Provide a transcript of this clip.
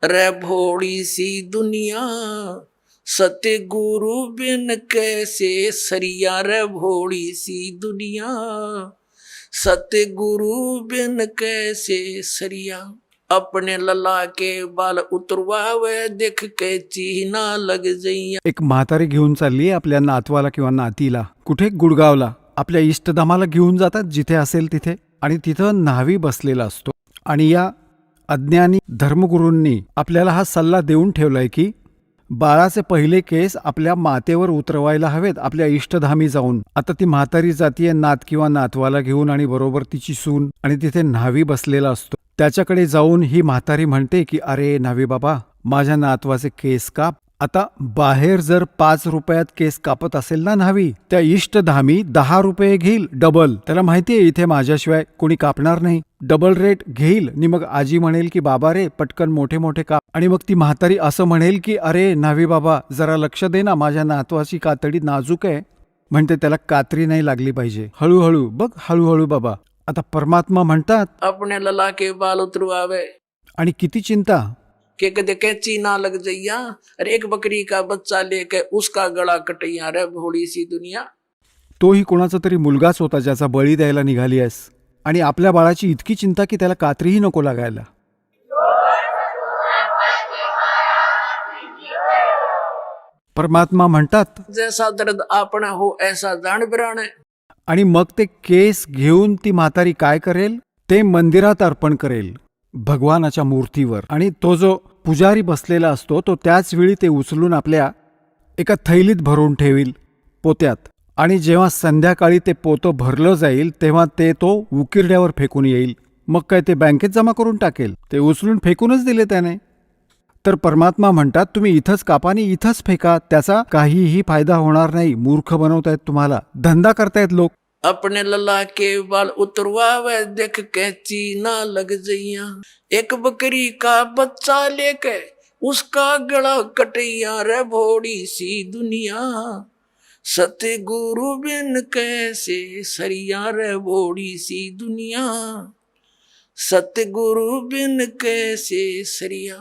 रे भोड़ी C दुनिया, सतगुरु बिन कैसे सरिया। रे भोड़ी सी दुनिया, सतगुरु बिन कैसे सरिया। अपने लला के बाल उतरवावे, देख के चीना लग जइया। एक म्हातारी घेऊन चालली आपल्या नातवाला किंवा नातीला कुठे, गुडगावला. आपल्या इष्टधामाला घेऊन जातात जिथे असेल तिथे, आणि तिथं न्हावी बसलेला असतो. आणि या अज्ञानी धर्मगुरूंनी आपल्याला हा सल्ला देऊन ठेवलाय की बाळाचे पहिले केस आपल्या मातेवर उतरवायला हवेत आपल्या इष्टधामी जाऊन. आता ती म्हातारी जातीये नात किंवा नातवाला घेऊन, आणि बरोबर तिची सून, आणि तिथे न्हावी बसलेला असतो. त्याच्याकडे जाऊन ही म्हातारी म्हणते की अरे न्हावी बाबा, माझ्या नातवाचे केस काप. आता बाहेर जर 5 रुपयात केस कापत असेल ना न्हावी, त्या इष्टधामी 10 रुपये घेईल डबल. त्याला माहितीये इथे माझ्याशिवाय कोणी कापणार नाही. डबल रेट घेईल. आणि मग आजी म्हणेल की बाबा रे पटकन मोठे मोठे काप. आणि मग ती म्हातारी असं म्हणेल की अरे न्हावी बाबा, जरा लक्ष दे ना, माझ्या नातवाची कातडी नाजूक आहे. म्हणते त्याला कात्री नाही लागली पाहिजे. हळूहळू बघ, हळूहळू बाबा. आता परमात्मा म्हणतात अपने लला के बाल उतरवावे, आणि किती चिंता के कदे कैची ना लग जइया। अरे एक बकरी का बच्चा लेके उसका गला कटैया। रे भोड़ी सी दुनिया। तोही कोणाचा तरी मुलगाच होता ज्याचा बळी द्यायला निघाली आहेस, आणि आपल्या बाळाची इतकी चिंता की त्याला कात्रीही नको लागायला. परमात्मा म्हणतात जैसा दर्द आपना हो ऐसा जान बिराने। आणि मग ते केस घेऊन ती म्हातारी काय करेल, ते मंदिरात अर्पण करेल भगवानाच्या मूर्तीवर. आणि तो जो पुजारी बसलेला असतो तो त्याच वेळी ते उचलून आपल्या एका थैलीत भरून ठेवील पोत्यात. आणि जेव्हा संध्याकाळी ते पोतं भरलं जाईल तेव्हा ते तो उकिरड्यावर फेकून येईल. मग काय ते बँकेत जमा करून टाकेल? ते उचलून फेकूनच दिले त्याने. तर परमात्मा म्हणतात तुम्ही इथंच कापा आणि इथंच फेका, त्याचा काहीही फायदा होणार नाही. मूर्ख बनवतायत तुम्हाला, धंदा करतायत लोक. अपने लला के बाल उतरवावे, देख के चीना लग जइया। एक बकरी का बच्चा लेके उसका गला कटैया। रे भोड़ी सी दुनिया, सतगुरु बिन कैसे सरिया। रे भोड़ी सी दुनिया, सतगुरु बिन कैसे सरिया।